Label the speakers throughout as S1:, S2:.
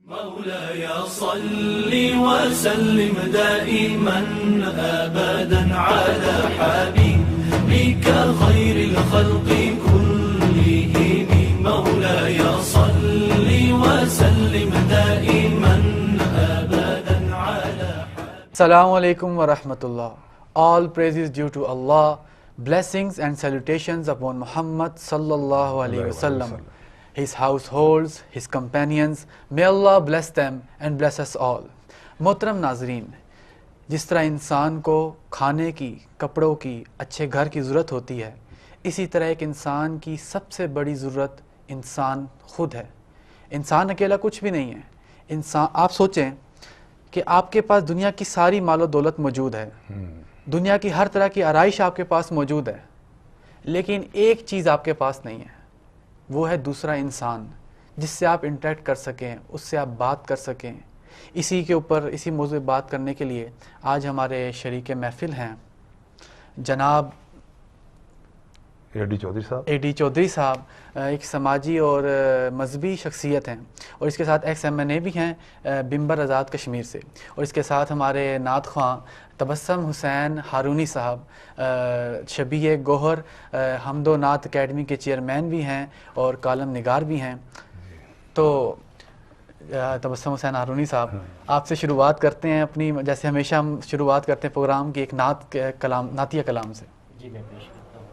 S1: مولاي صل وسلم دائما أبدا على حبيبك خير الخلق كلهم. مولاي صل وسلم دائما أبدا على حبيبك.
S2: Assalamu alaikum wa rahmatullah. All praise is due to Allah. Blessings and salutations upon Muhammad sallallahu alaihi wasallam, his households, his companions. May Allah bless them and bless us all. محترم ناظرین، جس طرح انسان کو کھانے کی، کپڑوں کی، اچھے گھر کی ضرورت ہوتی ہے، اسی طرح ایک انسان کی سب سے بڑی ضرورت انسان خود ہے. انسان اکیلا کچھ بھی نہیں ہے. انسان، آپ سوچیں کہ آپ کے پاس دنیا کی ساری مال و دولت موجود ہے، دنیا کی ہر طرح کی آرائش آپ کے پاس موجود ہے، لیکن ایک چیز آپ کے پاس نہیں ہے، وہ ہے دوسرا انسان جس سے آپ انٹریکٹ کر سکیں، اس سے آپ بات کر سکیں. اسی کے اوپر، اسی موضوع پہ بات کرنے کے لیے آج ہمارے شریک محفل ہیں جناب اے ڈی چودھری صاحب. ایک سماجی اور مذہبی شخصیت ہیں، اور اس کے ساتھ ایکس ایم این اے بھی ہیں بمبر آزاد کشمیر سے. اور اس کے ساتھ ہمارے نعت خواں تبسم حسین ہارونی صاحب، شبیہ گوہر حمد و نعت اکیڈمی کے چیئرمین بھی ہیں اور کالم نگار بھی ہیں. تو تبسم حسین ہارونی صاحب، آپ سے شروعات کرتے ہیں اپنی، جیسے ہمیشہ ہم شروعات کرتے ہیں پروگرام کی ایک نعتیہ کلام سے.
S3: جی میں پیش کرتا ہوں.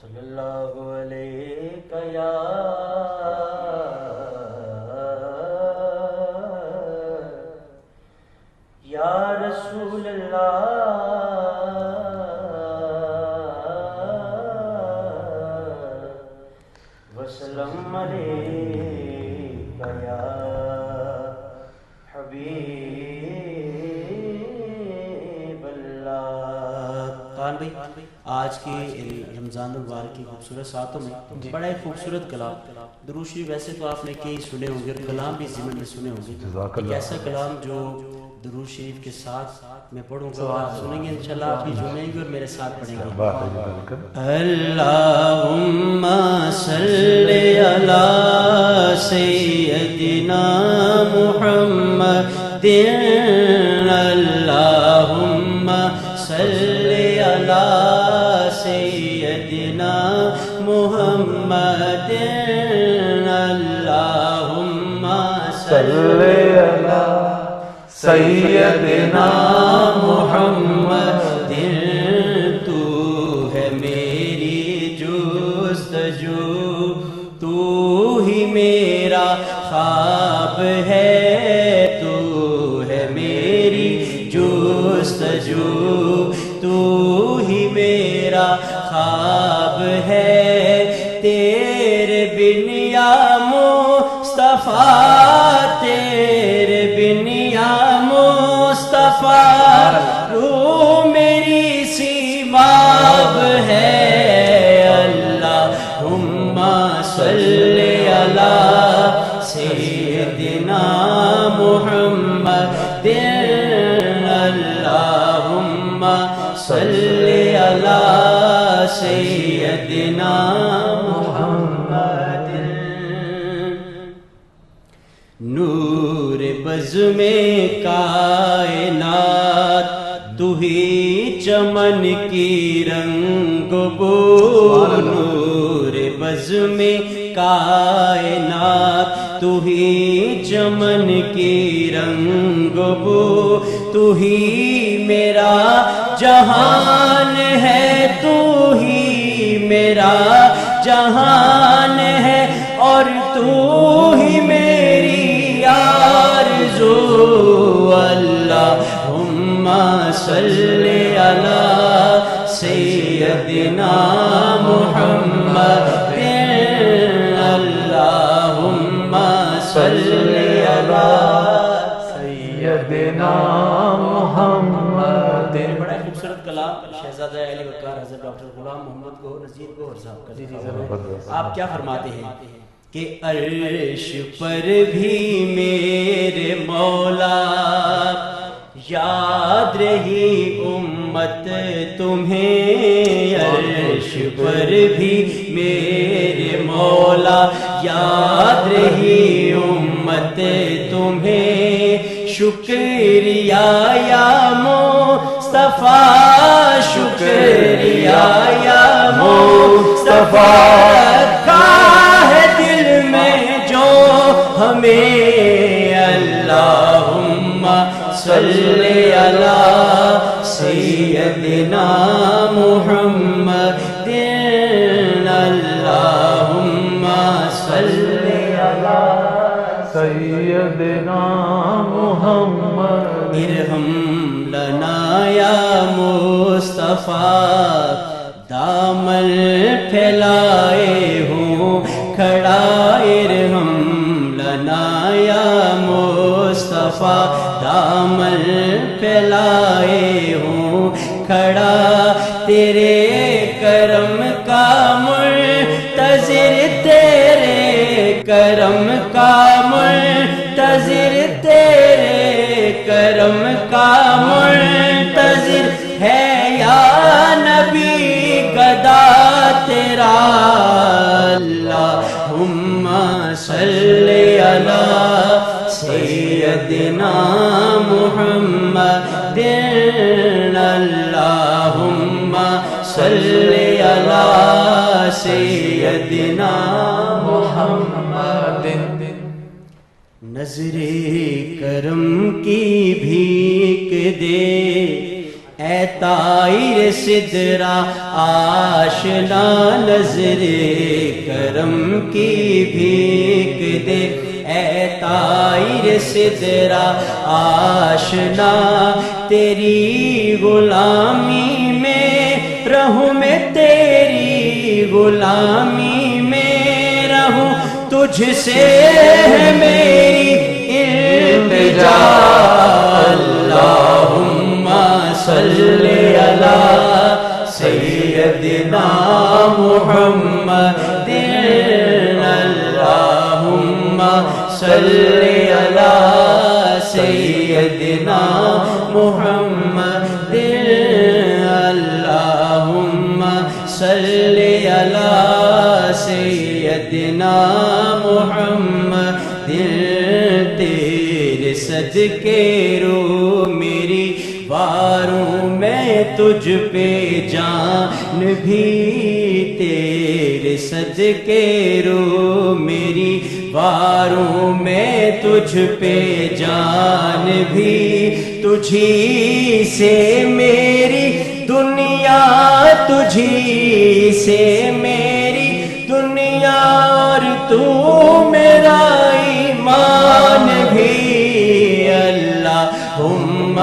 S3: صلی اللہ علیہ یا رسول اللہ وسلم علیہ یا حبیب خان بھائی. آج کے رمضان المبارک کی خوبصورت ساعتوں میں بڑا ایک خوبصورت کلام درود شریف، ویسے تو آپ نے کئی سنے ہوں گے اور کلام بھی ضمن میں سنے ہوں گے. ایک ایسا کلام جو درود شریف کے ساتھ میں پڑھوں گا، آپ سنیں گے انشاءاللہ، آپ بھی جمعیں گے اور میرے ساتھ پڑھیں گے. اللہم صلی علی سیدنا محمد، اللہم صلی علی سیدنا محمد، اللہم صلی علی سیدنا محمد. تو ہے میری جستجو، تو ہی میرا خواب ہے، تو ہے میری جستجو، تو ہی میرا خواب ہے. تیرے بن یا مصطفیٰ، تیرے بن یا مصطفیٰ، روح میری سیماب ہے. اللہم صلی علی سیدنا محمد، اللہم صلی علی سیدنا محمد. نور بزم کائنات، تو ہی چمن کی رنگ بو. نور بزم کائنات، تو ہی چمن کی رنگ بو. تو ہی میرا جہان ہے، تو ہی میرا جہان ہے، اور تو ہی میری آرزو. اللہم صلی علی سیدنا محمد، اللہم صلی علی سیدنا محمد. بڑا خوبصورت کلام شہزادہ علی وقار حضرت ڈاکٹر غلام محمد کو نذیر کو صاحب کا. آپ کیا فرماتے ہیں کہ عرش پر بھی میرے مولا یاد رہی امت تمہیں، عرش پر بھی میرے مولا مولا یاد رہی امت تمہیں شکریہ یا مصطفیٰ شکریہ یا مصطفیٰ کا ہے دل میں جو ہمیں اللہم صلی علی سیدنا محمد اللہم صلی علی
S4: سیدنا محمد
S3: ارحم لنا یا مصطفیٰ دامن پھیلائے ہوں کھڑا ارحم لنا یا مصطفیٰ دامن پھیلائے ہوں کھڑا تیرے کرم کا منتظر تیرے کرم کا منتظر تیرے کرم کا منتظر ہے یا نبی گدا تیرا اللہم صلی علی سیدنا محمد اللہم صلی علی سیدنا محمد نظر کرم کی بھیک دے اے طائر سدرا آشنا نظر کرم کی بھیک دے اے طائر سدرا آشنا تیری غلامی میں رہوں میں تیری غلامی میں رہوں تجھ سے ہے میری التجا اللہم صلی علی سیدنا محمد اللہم صلی علی سیدنا محمد اللہم صلی علی سیدنا محمد تیرے صدقے رو میری واروں میں تجھ پہ جان بھی تیرے صدقے رو میری واروں میں تجھ پہ جان بھی تجھی سے میری دنیا تجھی سے میری دنیا اور تو میرا ایمان بھی اللہم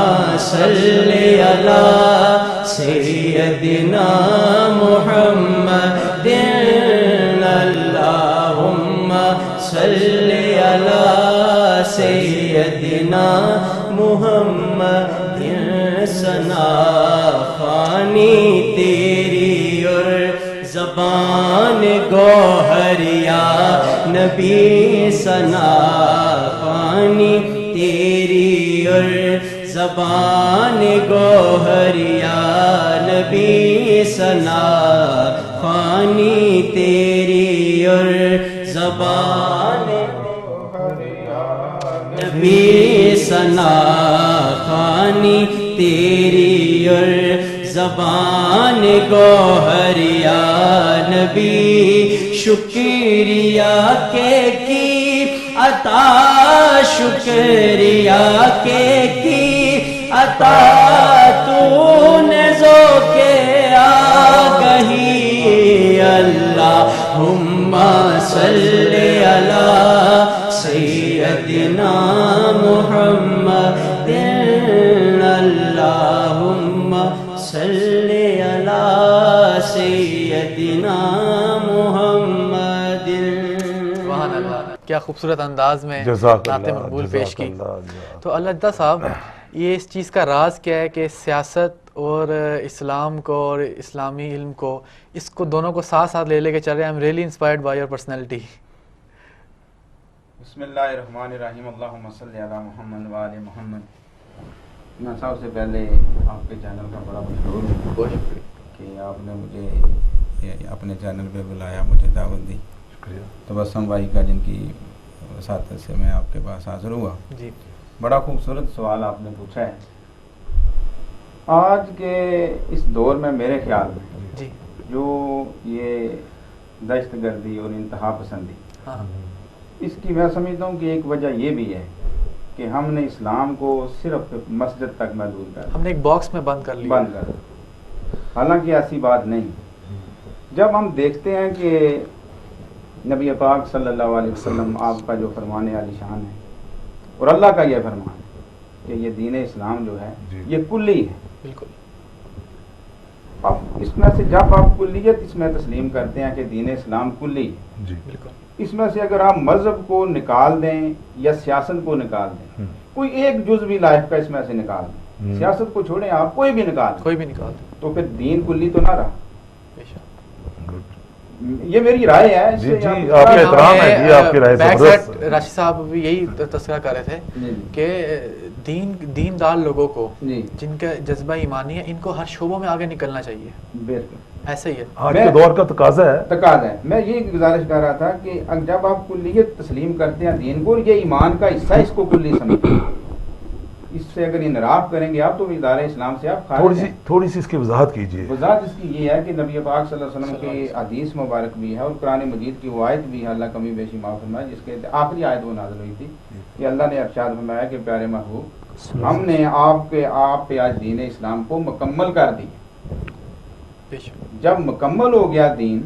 S3: صلی علی سیدنا محمد اللہم صلی علی سیدنا محمد ثنا خوانی تیری اور زبان گوہر یا نبی ثنا خوانی تیری اور زبان گوہر یا نبی ثنا خوانی تیری اور زبان نبی ثنا خوانی تیری اور زبان گوہر یا نبی شکریہ کے کی عطا شکریہ کے کی عطا تو نے ذوق آگہی اللہم صلی علی سیدنا محمد اللہم صلی علی سیدنا محمد
S2: سبحان اللہ، کیا خوبصورت انداز میں
S4: جزاک
S2: نعت
S4: اللہ،
S2: مقبول
S4: جزاک
S2: پیش کی.
S4: اللہ.
S2: تو اللہ تعالیٰ صاحب یہ اس چیز کا راز کیا ہے کہ سیاست اور اسلام کو اور اسلامی علم کو اس کو دونوں کو ساتھ ساتھ لے کے چل رہے ہیں. I am really inspired by your personality.
S5: بسم اللہ الرحمن الرحیم اللہم صلی علی محمد و آل محمد. میں سب سے پہلے آپ کے چینل کا بڑا مشہور ہوں
S2: بہت شکریہ.
S5: کہ آپ نے مجھے اپنے چینل پہ بلایا، مجھے دعوت دی. तबस्सुम भाई का, जिनकी वसात से मैं आपके पास हाजिर हुआ।
S2: जी
S5: बड़ा खूबसूरत सवाल आपने पूछा है। आज के इस दौर में मेरे ख्याल में
S2: जी
S5: जो ये दहशतगर्दी और इंतहा पसंदी,
S2: हाँ
S5: इसकी मैं समझता हूँ कि एक वजह ये भी है कि हमने इस्लाम को सिर्फ मस्जिद तक महदूद कर
S2: हमने एक बॉक्स में बंद कर लिया।
S5: बंद कर दिया। हालांकि ऐसी बात नहीं। जब हम देखते हैं कि नबी पाक सल्लल्लाहु अलैहि वसल्लम आपका जो फरमान आलिशान है और अल्लाह का यह फरमान है कि ये दीन इस्लाम जो है ये कुल्ली है।
S2: बिल्कुल।
S5: अब इसमें से जब आप कुल्लियत इसमें तस्लीम करते हैं कि दीन इस्लाम कुल्ली है,
S4: जी
S2: बिल्कुल।
S5: इसमें से अगर आप मजहब को निकाल दें या सियासत को निकाल दें, कोई एक जुज भी लाइफ का इसमें से निकाल दें, सियासत को छोड़ें, आप कोई भी निकाल दें,
S2: कोई भी निकाल दो।
S5: तो फिर दीन कुल्ली तो ना रहा।
S2: बेशक।
S5: ये मेरी राय है।
S4: जी
S5: इससे
S4: जी
S5: आप-
S4: आपका एहतराम है जी, आपकी राय
S2: बैक
S4: जबरदस्त
S2: साइड राशि साहब भी यही तस्करा कर रहे थे
S5: जी,
S2: कि दीनदार लोगों को,
S5: जी
S2: जिनका जज्बा ईमानी है, इनको हर शोबों में आगे निकलना चाहिए।
S5: बिल्कुल
S2: ऐसा ही है।
S4: आज के दौर का तकाजा है।
S5: तकाज़ा है। मैं ये गुजारिश कर रहा था कि जब आप कुल्लियत तस्लीम करते हैं दीन को, ये ईमान का हिस्सा, इसको कुल्ली समझते हैं। इससे अगर इनराफ करेंगे आप तो इदारे इस्लाम से आप खारिज हैं।
S4: थोड़ी सी इसकी वजाहत कीजिए।
S5: वजाहत इसकी ये है कि नबी पाक सल्लल्लाहु अलैहि वसल्लम की हदीस मुबारक भी है और कुरान मजीद की वो आयत भी है, अल्लाह कमी बेशी माफ़ फरमाए, जिसके आखिरी आयत वो नाज़िल हुई थी कि अल्लाह ने इरशाद फरमाया कि प्यारे महबूब, हमने आप पे आज दीन इस्लाम को मुकम्मल कर दिया।
S2: बेशक।
S5: जब मुकम्मल हो गया दीन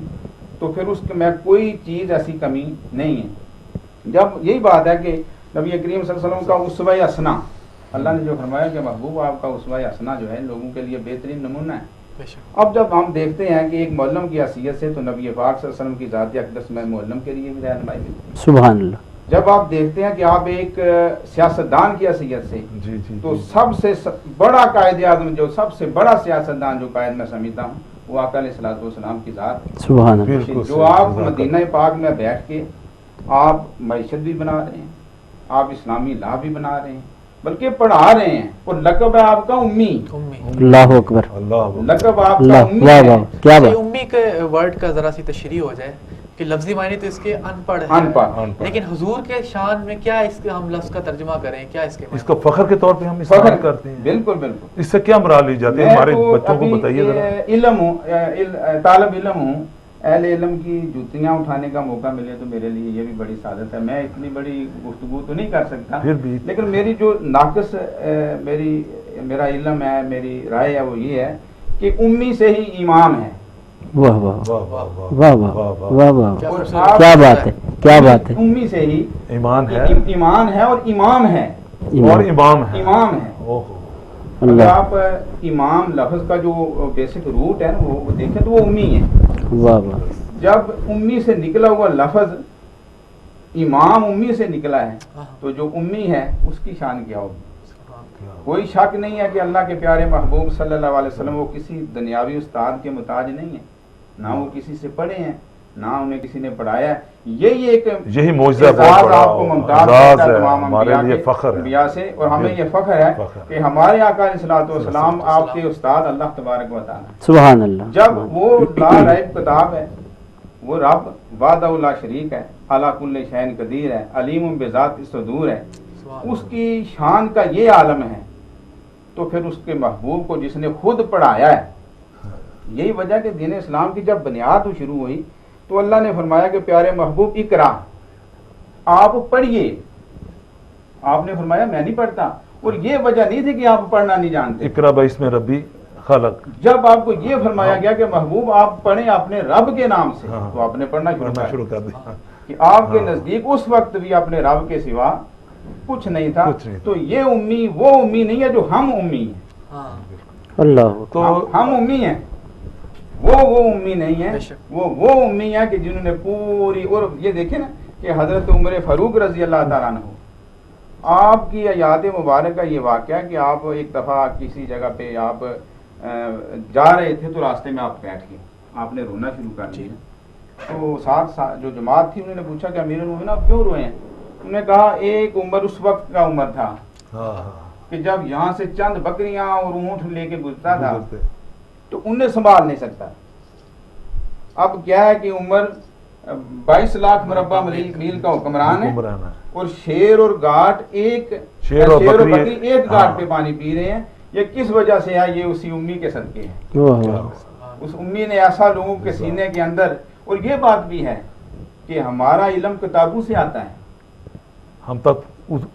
S5: तो फिर उसके में कोई चीज़ ऐसी कमी नहीं है। जब यही बात है कि नबी करीम सल्लल्लाहु अलैहि वसल्लम का उसवा हसना, अल्लाह ने जो फरमाया कि महबूब आपका उसवा हसना जो है लोगों के लिए बेहतरीन नमूना है।
S2: बेशक।
S5: अब जब हम देखते हैं कि एक मुअल्लम की हैसियत से तो नबी पाक सल्लल्लाहु अलैहि वसल्लम की ज़ात अक़दस में मुअल्लम के लिए भी रहनुमाई मिलती है।
S3: सुभान अल्लाह।
S5: जब आप देखते हैं कि आप एक सियासतदान की हैसियत से
S4: जी जी
S5: तो सबसे बड़ा कायद आज़म, जो सबसे बड़ा सियासतदान जो कायद मैं समझता हूँ, वो आका अलैहिस्सलातु वस्सलाम की ज़ात है।
S3: सुभान अल्लाह।
S4: बिल्कुल
S5: जो
S4: सही,
S5: आप
S4: जज़ाकल्लाह।
S5: मदीना पाक में बैठ के आप मईशत भी बना रहे हैं, आप इस्लामी ला भी बना रहे हैं, बल्कि पढ़ा रहे हैं, और लक़ब है आपका उम्मी।
S2: उम्मी।
S3: अल्लाह अकबर।
S4: अल्लाह
S5: लक़ब आपका
S3: अल्लाह,
S5: उम्मी
S3: वाह
S5: है।
S3: वाह, क्या
S2: ये
S3: बात।
S2: उम्मी के वर्ड का जरा सी तशरीह हो जाए कि लफ्जी मायने तो इसके अनपढ़ है,
S5: अनपढ़।
S2: लेकिन हुजूर के शान में क्या इसके हम लफ्ज का तर्जुमा करें, क्या इसके मायने?
S4: इसको फखर के तौर पे हम इस्तेमाल करते हैं।
S5: बिल्कुल बिल्कुल।
S4: इससे क्या मराल ली जाती है?
S5: मैं
S4: हमारे
S5: तो
S4: बच्चों को
S5: अभी
S4: बताइए जरा।
S5: ये इल्म हूँ, तालब इल्म हूँ, अहले इल्म की जूतियाँ उठाने का मौका मिले तो मेरे लिए ये भी बड़ी सादत है। मैं इतनी बड़ी गुफ्तगू तो नहीं कर सकता,
S4: फिर भी
S5: लेकिन मेरी जो नाक़िस मेरा इल्म है, मेरी राय है, वो ये है कि उम्मी से ही इमाम है।
S3: वाह वाह
S4: वाह वाह वाह
S3: वाह वाह वाह वाह।
S2: क्या
S5: और
S2: खूबसूरत
S5: आप-
S3: क्या बात है, क्या बात है।
S5: उम्मी से ही
S4: ईमान है
S5: ईमान है और इमाम है।
S4: और इमाम है।
S5: इमाम है।
S4: ओहो
S5: अगर
S3: अल्लाह।
S5: आप इमाम लफ्ज का जो बेसिक रूट है ना वो देखें तो वो उम्मी है।
S3: वाह वाह।
S5: जब उम्मी से निकला हुआ लफ्ज इमाम उम्मी से निकला है
S2: हाँ।
S5: तो जो उम्मी है उसकी शान क्या होगी?
S2: हाँ।
S5: कोई शक नहीं है कि अल्लाह के प्यारे महबूब सल्लल्लाहु अलैहि वसल्लम वो किसी दुनियावी उस्ताद के मुताज नहीं है, ना वो किसी से पढ़े हैं, ना उन्हें किसी ने पढ़ाया है। यही एक
S4: यही मौजज़ा बहुत
S5: एजाज़
S4: बड़ा
S5: आपको मुमताज़
S4: एजाज़
S5: करता है
S4: है,
S5: तमाम
S4: हमारे
S5: अंबिया
S4: लिए
S5: के-
S4: फख्र है।
S5: अंबिया से, और हमें ये फख्र है
S4: फख्र है।
S5: कि हमारे आका अलैहिस्सलातु वस्सलाम आपके उस्ताद अल्लाह तबारक व तआला।
S3: सुभान अल्लाह।
S5: जब वो ला रैब किताब है, वो रब वादहु ला शरीक है, अला कुल्ले शैन कदीर है, अलीम बिज़ाति सुदूर है,
S2: सुभान
S5: उसकी शान का ये आलम है, तो फिर उसके महबूब को जिसने खुद पढ़ाया है, यही वजह कि दीन इस्लाम की जब बुनियाद शुरू हुई तो अल्लाह ने फरमाया कि प्यारे महबूब इकरा, आप पढ़िए। आपने फरमाया मैं नहीं पढ़ता, और ये वजह नहीं थी कि आप पढ़ना नहीं जानते।
S4: इकरा बिस्मि रब्बी खलक।
S5: जब आपको ये फरमाया गया कि महबूब आप पढ़ें अपने रब के नाम से,
S4: हाँ।
S5: तो आपने पढ़ना
S4: पढ़ना शुरू
S5: कर
S4: कर दिया।
S5: कि आपके
S4: हाँ।
S5: नजदीक उस वक्त भी अपने रब के सिवा कुछ नहीं था।
S4: कुछ नहीं था।
S5: तो ये उम्मी वो उम्मी नहीं है जो हम उम्मी हैं।
S2: हाँ।
S3: अल्लाह।
S4: तो
S5: हम उम्मी हैं, वो उम्मी नहीं है।
S2: बेशक।
S5: वो उम्मी है कि जिन्होंने पूरी, और ये देखे ना कि हजरत उमर फारूक रजी अल्लाह ताला अन्हु, आपकी याद मुबारक का ये वाक़या कि आप एक दफ़ा किसी जगह पे आप जा रहे थे तो रास्ते में आप बैठ गए, आपने रोना शुरू कर दिया। तो साथ जो जमात थी उन्होंने पूछा कि अमीरुल मोमिनीन आप क्यों रोए हैं? उन्होंने कहा एक उमर उस वक्त का उमर था
S4: हाँ हाँ
S5: कि जब यहाँ से चंद बकरियां और ऊँट लेके गुजरता था
S4: गुजरते।
S5: तो उन्हें संभाल नहीं सकता। अब क्या है कि उमर 22 लाख मुरब्बा मील का हुक्मरान है
S4: हुक्मरान है।
S5: और शेर और गाट एक
S4: शेर और बकरी
S5: एक घाट पे पानी पी रहे हैं। ये किस वजह से है? ये उसी उम्मी के सदके है। उस उम्मी ने ऐसा लोगों के सीने के अंदर, और ये बात भी है कि हमारा इल्म किताबों से आता है,
S4: हम तक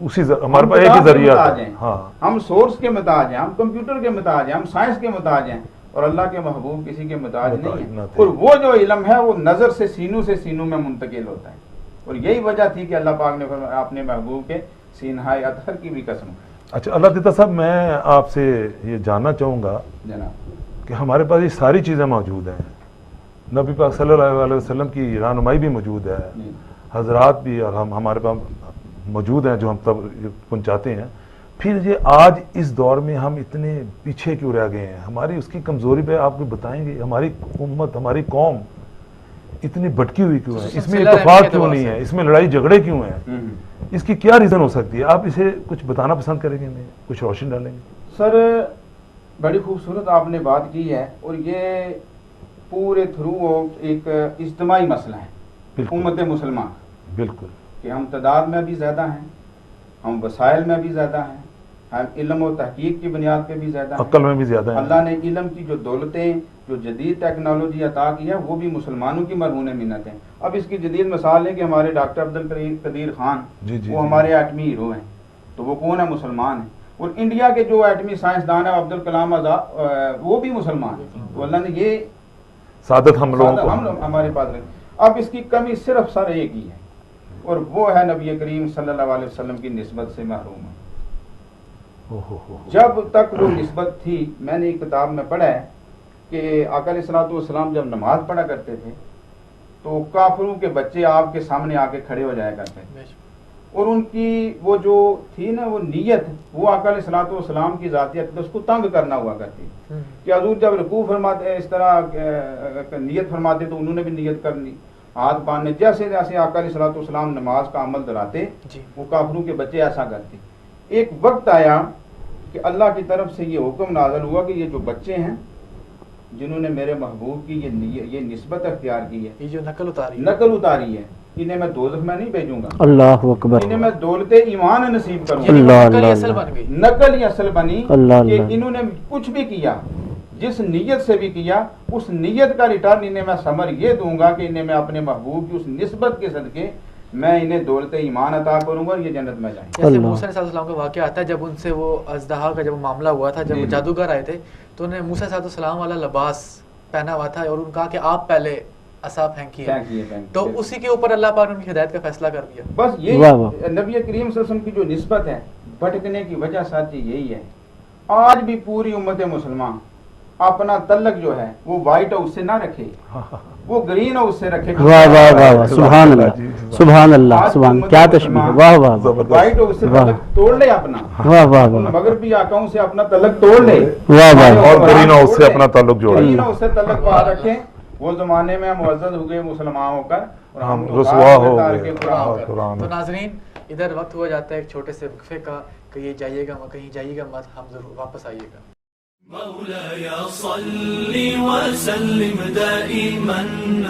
S4: उसी हमारे पास एक ही जरिया है। हाँ,
S5: हम सोर्स के मुताज हैं, हम कंप्यूटर के मुताज हैं, हम साइंस के मुताज हैं, और अल्लाह के महबूब किसी के मुताज नहीं है। और वो जो इल्म है वो नजर से सीनों में मुंतकिल होता है। और यही वजह थी कि अल्लाह पाक ने अपने महबूब के सीनहाए अतहर की भी कसम।
S4: अच्छा अल्लाह दीता साहब, मैं आपसे ये जानना चाहूँगा
S5: जनाब
S4: कि हमारे पास ये सारी चीज़ें मौजूद हैं, नबी पाक सल्लल्लाहु अलैहि वसल्लम की रहनुमाई भी मौजूद है, हजरात भी, और हम हमारे पास मौजूद हैं जो हम तब पहुँचाते हैं, फिर ये आज इस दौर में हम इतने पीछे क्यों रह गए हैं? हमारी उसकी कमज़ोरी पे आपको बताएंगे? हमारी उम्मत, हमारी कौम इतनी भटकी हुई क्यों है? इसमें इत्तेफाक क्यों नहीं है? इसमें लड़ाई झगड़े क्यों हैं? इसकी क्या रीज़न हो सकती है? आप इसे कुछ बताना पसंद करेंगे? हमें कुछ रोशनी डालेंगे?
S5: सर बड़ी खूबसूरत आपने बात की है, और ये पूरे थ्रू एक इज्तिमाई मसला है उम्मत मुसलमान।
S4: बिल्कुल,
S5: कि हम तादाद में भी ज़्यादा हैं, हम वसाइल में भी ज़्यादा हैं, हम इल्म और तहकीक की बुनियाद पे भी ज़्यादा हैं,
S4: अक्ल में भी ज़्यादा है।
S5: अल्लाह ने इल्म की जो दौलतें, जो जदीद टेक्नोलॉजी अता की है, वो भी मुसलमानों की मरहून मिन्नत है। अब इसकी जदीद मिसाल है कि हमारे डॉक्टर अब्दुल कदीर खान, वो हमारे एटमी हीरो हैं। तो वो कौन है? मुसलमान है। और इंडिया के जो एटमी साइंसदान है अब्दुल कलाम आज़ाद, वो भी मुसलमान है। तो अल्लाह ने ये
S4: सादत हम लोगों को
S5: हमारे पास रखी। अब इसकी कमी सिर्फ सर एक ही है, और वो है नबी करीम सल्लल्लाहु अलैहि वसल्लम की निस्बत से महरूम है। जब तक वो निस्बत थी, मैंने एक किताब में पढ़ा है कि आका अलैहिस्सलातु वस्सलाम जब नमाज पढ़ा करते थे तो काफिरों के बच्चे आपके सामने आके खड़े हो जाया करते थे, और उनकी वो जो थी ना वो नीयत, वो आका अलैहिस्सलातु वस्सलाम की ज़ातियत उसको तंग करना हुआ करती कि हजूर जब रुकू फरमाते, इस तरह नीयत फरमाते, तो उन्होंने भी नीयत करनी, हाथ बांधने। जैसे जैसे आका अलैहिस्सलातु वस्सलाम नमाज का अमल दोहराते, वो काफिरों के बच्चे ऐसा करते। एक वक्त आया कि अल्लाह की तरफ से ये हुक्म नाज़िल हुआ कि ये जो बच्चे हैं जिन्होंने मेरे महबूब की ये निस्बत अख्तियार की है,
S2: ये जो नकल उतारी है,
S5: इन्हें मैं दोज़ख में नहीं भेजूंगा,
S3: अल्लाह अकबर,
S5: इन्हें मैं दौलते ईमान नसीब करूंगा।
S2: नकल ही असल बनी
S5: कि इन्होंने कुछ भी किया, जिस नीयत से भी किया, उस नीयत का रिटर्न इन्हें मैं समर ये दूंगा कि इन्हें मैं अपने महबूब की उस निस्बत के सदके मैं इन्हें दौलत ईमान अता करूंगा और ये जन्नत में जाएंगे।
S2: जैसे मूसा अलैहिस्सलाम का वाक़या आता है, जब उनसे वो अज़दहा का जब मामला हुआ था, जब जादूगर आए थे, तो उन्हें मूसा अलैहिस्सलाम वाला लिबास पहना हुआ था और उन्होंने कहा कि आप पहले असा फेंकिए, तो उसी के ऊपर अल्लाह पाक ने उनकी हिदायत का फैसला कर दिया।
S5: बस ये नबी करीम सल्लल्लाहु अलैहि वसल्लम की जो निस्बत है, भटकने की वजह साथी यही है। आज भी पूरी उम्मत मुसलमान अपना तल्लक जो है वो व्हाइट हाउस से ना रखे, वो ग्रीन हाउस से रखे।
S3: वाह वाह वाह वाह, सुभान अल्लाह, सुभान अल्लाह, सुभान, क्या तशबीह, वाह वाह,
S5: व्हाइट हाउस से तल्लक तोड़ ले अपना,
S3: वाह वाह वाह,
S5: मगरबी आकाओं से अपना तल्लक तोड़ ले,
S3: वाह वाह,
S4: और ग्रीन हाउस से अपना ताल्लुक जोड़े,
S5: ग्रीन हाउस से तल्लक बाहर रखें। वो जमाने में मुअज़्ज़ज़ हो गए मुसलमान होकर और हम
S4: रुसवा हो गए।
S2: तो नाज़रीन, इधर वक्त हुआ जाता है एक छोटे से वक्फे का, कहीं जाइएगा मत, हम जरूर वापस आइएगा।
S1: مولاي صل وسلم دائما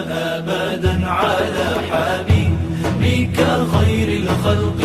S1: أبدا على حبيبك خير الخلق